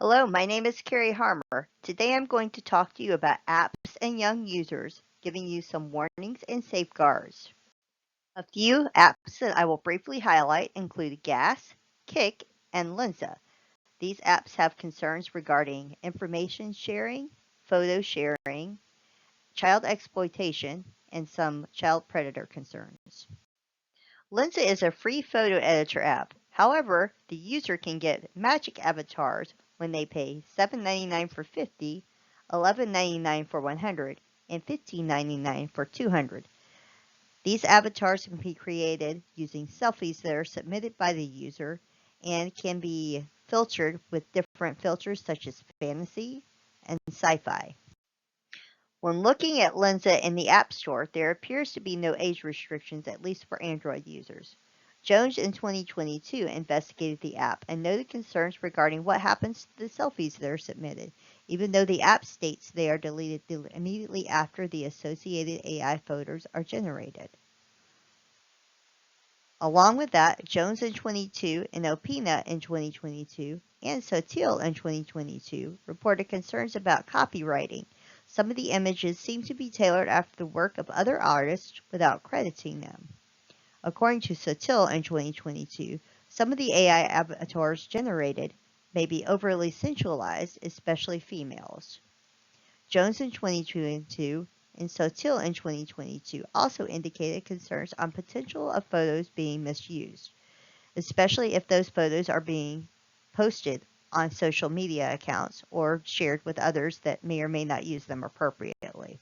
Hello, my name is Carrie Harmer. Today I'm going to talk to you about apps and young users, giving you some warnings and safeguards. A few apps that I will briefly highlight include Gas, Kick, and Lensa. These apps have concerns regarding information sharing, photo sharing, child exploitation, and some child predator concerns. Lensa is a free photo editor app. However, the user can get magic avatars when they pay $7.99 for 50, $11.99 for 100, and $15.99 for 200. These avatars can be created using selfies that are submitted by the user and can be filtered with different filters such as fantasy and sci-fi. When looking at Lensa in the App Store, there appears to be no age restrictions, at least for Android users. Jones in 2022 investigated the app and noted concerns regarding what happens to the selfies that are submitted, even though the app states they are deleted immediately after the associated AI photos are generated. Along with that, Jones in 22 and Opina in 2022 and Sotil in 2022 reported concerns about copywriting. Some of the images seem to be tailored after the work of other artists without crediting them. According to Sotil in 2022, some of the AI avatars generated may be overly sensualized, especially females. Jones in 2022 and Sotil in 2022 also indicated concerns on potential of photos being misused, especially if those photos are being posted on social media accounts or shared with others that may or may not use them appropriately.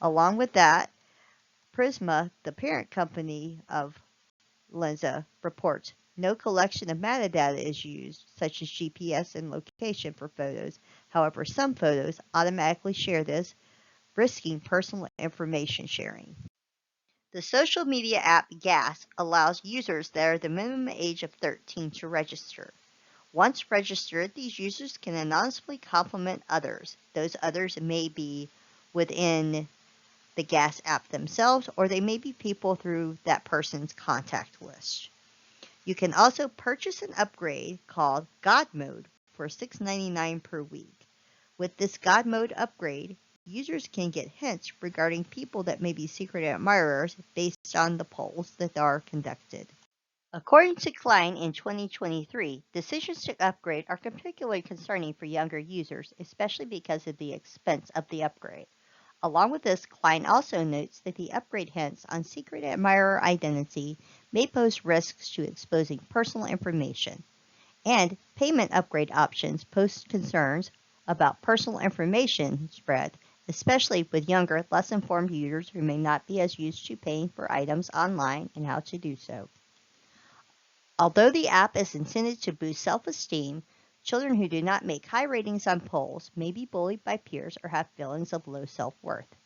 Along with that, Prisma, the parent company of Lensa, reports no collection of metadata is used, such as GPS and location for photos. However, some photos automatically share this, risking personal information sharing. The social media app Gas allows users that are the minimum age of 13 to register. Once registered, these users can anonymously compliment others. Those others may be within the Gas app themselves, or they may be people through that person's contact list. You can also purchase an upgrade called God Mode for $6.99 per week. With this God Mode upgrade, users can get hints regarding people that may be secret admirers based on the polls that are conducted. According to Klein in 2023, decisions to upgrade are particularly concerning for younger users, especially because of the expense of the upgrade. Along with this, Klein also notes that the upgrade hints on secret admirer identity may pose risks to exposing personal information, and payment upgrade options pose concerns about personal information spread, especially with younger, less informed users who may not be as used to paying for items online and how to do so. Although the app is intended to boost self-esteem, children who do not make high ratings on polls may be bullied by peers or have feelings of low self-worth.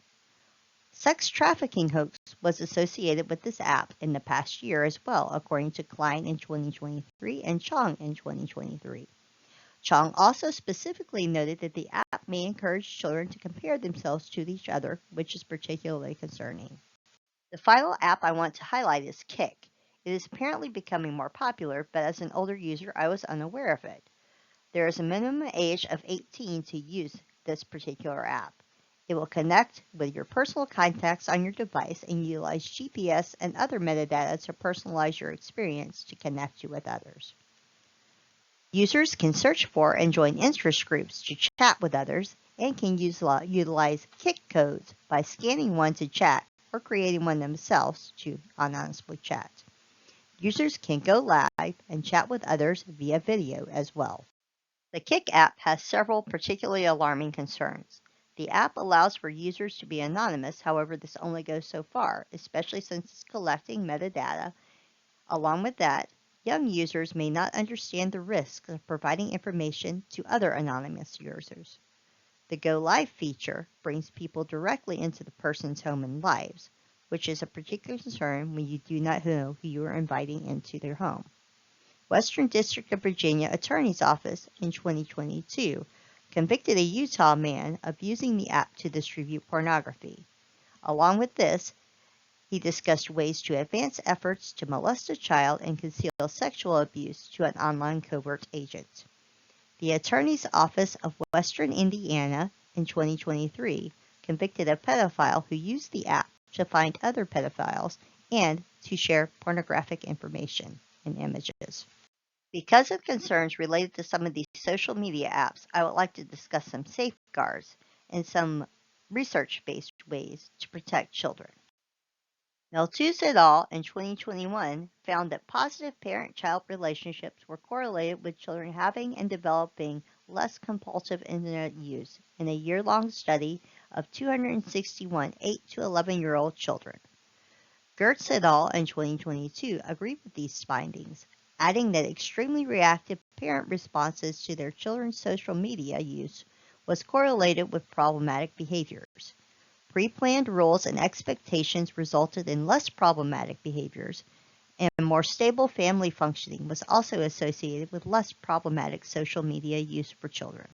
Sex trafficking hoax was associated with this app in the past year as well, according to Klein in 2023 and Chong in 2023. Chong also specifically noted that the app may encourage children to compare themselves to each other, which is particularly concerning. The final app I want to highlight is Kick. It is apparently becoming more popular, but as an older user, I was unaware of it. There is a minimum age of 18 to use this particular app. It will connect with your personal contacts on your device and utilize GPS and other metadata to personalize your experience to connect you with others. Users can search for and join interest groups to chat with others and can utilize Kick codes by scanning one to chat or creating one themselves to anonymously chat. Users can go live and chat with others via video as well. The Kick app has several particularly alarming concerns. The app allows for users to be anonymous, however, this only goes so far, especially since it's collecting metadata. Along with that, young users may not understand the risks of providing information to other anonymous users. The Go Live feature brings people directly into the person's home and lives, which is a particular concern when you do not know who you are inviting into their home. Western District of Virginia Attorney's Office in 2022 convicted a Utah man of using the app to distribute pornography. Along with this, he discussed ways to advance efforts to molest a child and conceal sexual abuse to an online covert agent. The Attorney's Office of Western Indiana in 2023 convicted a pedophile who used the app to find other pedophiles and to share pornographic information and images. Because of concerns related to some of these social media apps, I would like to discuss some safeguards and some research-based ways to protect children. Maltese et al. In 2021 found that positive parent-child relationships were correlated with children having and developing less compulsive internet use in a year-long study of 261 8 to 11-year-old children. Gertz et al. In 2022 agreed with these findings, adding that extremely reactive parent responses to their children's social media use was correlated with problematic behaviors. Pre-planned rules and expectations resulted in less problematic behaviors, and more stable family functioning was also associated with less problematic social media use for children.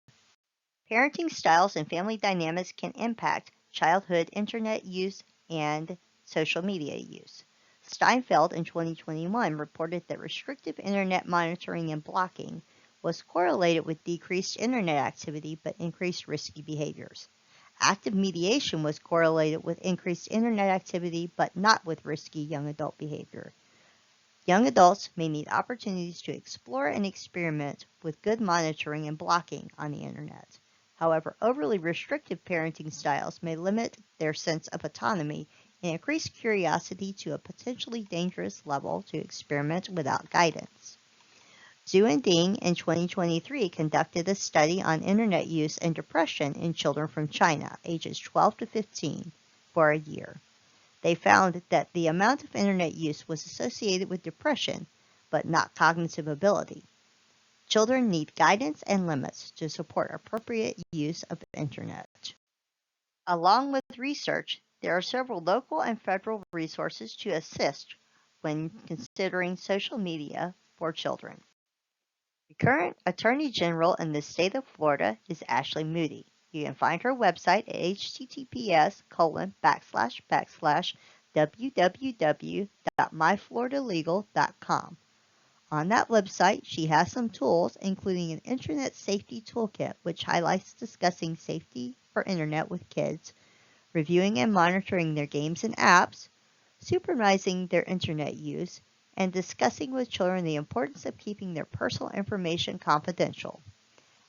Parenting styles and family dynamics can impact childhood internet use and social media use. Steinfeld in 2021 reported that restrictive internet monitoring and blocking was correlated with decreased internet activity but increased risky behaviors. Active mediation was correlated with increased internet activity but not with risky young adult behavior. Young adults may need opportunities to explore and experiment with good monitoring and blocking on the internet. However, overly restrictive parenting styles may limit their sense of autonomy and increase curiosity to a potentially dangerous level to experiment without guidance. Zhu and Ding in 2023 conducted a study on internet use and depression in children from China, ages 12 to 15, for a year. They found that the amount of internet use was associated with depression, but not cognitive ability. Children need guidance and limits to support appropriate use of the internet. Along with research, there are several local and federal resources to assist when considering social media for children. The current Attorney General in the state of Florida is Ashley Moody. You can find her website at https://www.myfloridalegal.com. On that website, she has some tools, including an Internet Safety Toolkit, which highlights discussing safety for Internet with kids, reviewing and monitoring their games and apps, supervising their Internet use, and discussing with children the importance of keeping their personal information confidential.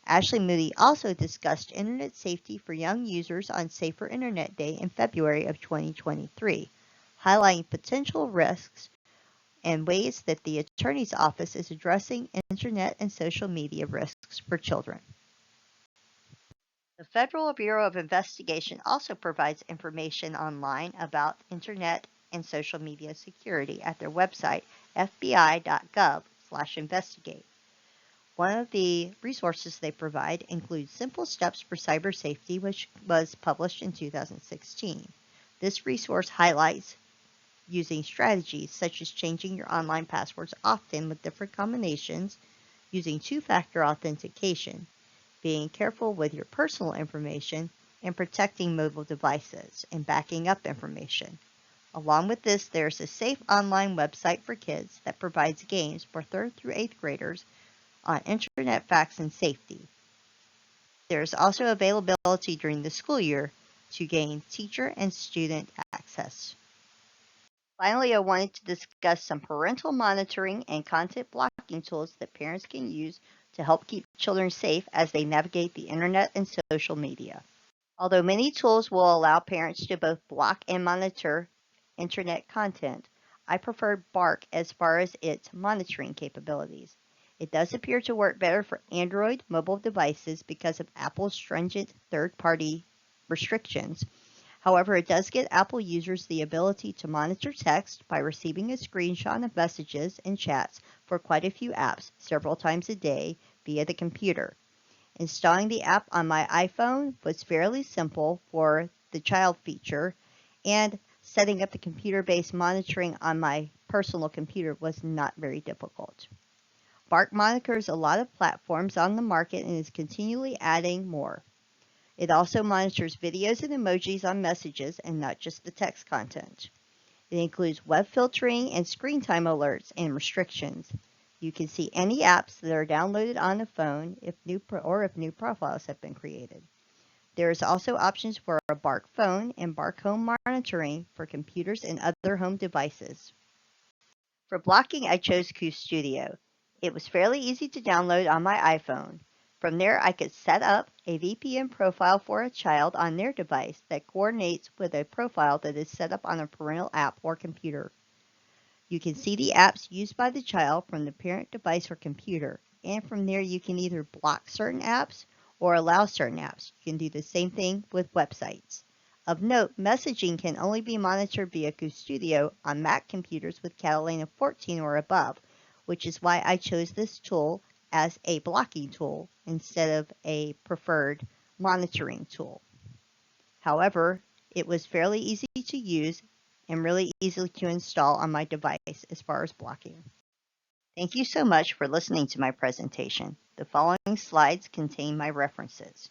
Ashley Moody also discussed Internet safety for young users on Safer Internet Day in February of 2023, highlighting potential risks and ways that the Attorney's Office is addressing Internet and social media risks for children. The Federal Bureau of Investigation also provides information online about Internet and social media security at their website, fbi.gov/investigate. One of the resources they provide includes Simple Steps for Cyber Safety, which was published in 2016. This resource highlights using strategies such as changing your online passwords often with different combinations, using two-factor authentication, being careful with your personal information, and protecting mobile devices and backing up information. Along with this, there's a safe online website for kids that provides games for 3rd through 8th graders on Internet facts and safety. There is also availability during the school year to gain teacher and student access. Finally, I wanted to discuss some parental monitoring and content blocking tools that parents can use to help keep children safe as they navigate the internet and social media. Although many tools will allow parents to both block and monitor internet content, I prefer Bark as far as its monitoring capabilities. It does appear to work better for Android mobile devices because of Apple's stringent third-party restrictions. However, it does give Apple users the ability to monitor text by receiving a screenshot of messages and chats for quite a few apps several times a day via the computer. Installing the app on my iPhone was fairly simple for the child feature, and setting up the computer-based monitoring on my personal computer was not very difficult. Bark monitors a lot of platforms on the market and is continually adding more. It also monitors videos and emojis on messages and not just the text content. It includes web filtering and screen time alerts and restrictions. You can see any apps that are downloaded on the phone if new profiles have been created. There is also options for a Bark Phone and Bark Home monitoring for computers and other home devices. For blocking, I chose QStudio. It was fairly easy to download on my iPhone. From there, I could set up a VPN profile for a child on their device that coordinates with a profile that is set up on a parental app or computer. You can see the apps used by the child from the parent device or computer, and from there you can either block certain apps or allow certain apps. You can do the same thing with websites. Of note, messaging can only be monitored via QStudio on Mac computers with Catalina 14 or above, which is why I chose this tool as a blocking tool instead of a preferred monitoring tool. However, it was fairly easy to use and really easy to install on my device as far as blocking. Thank you so much for listening to my presentation. The following slides contain my references.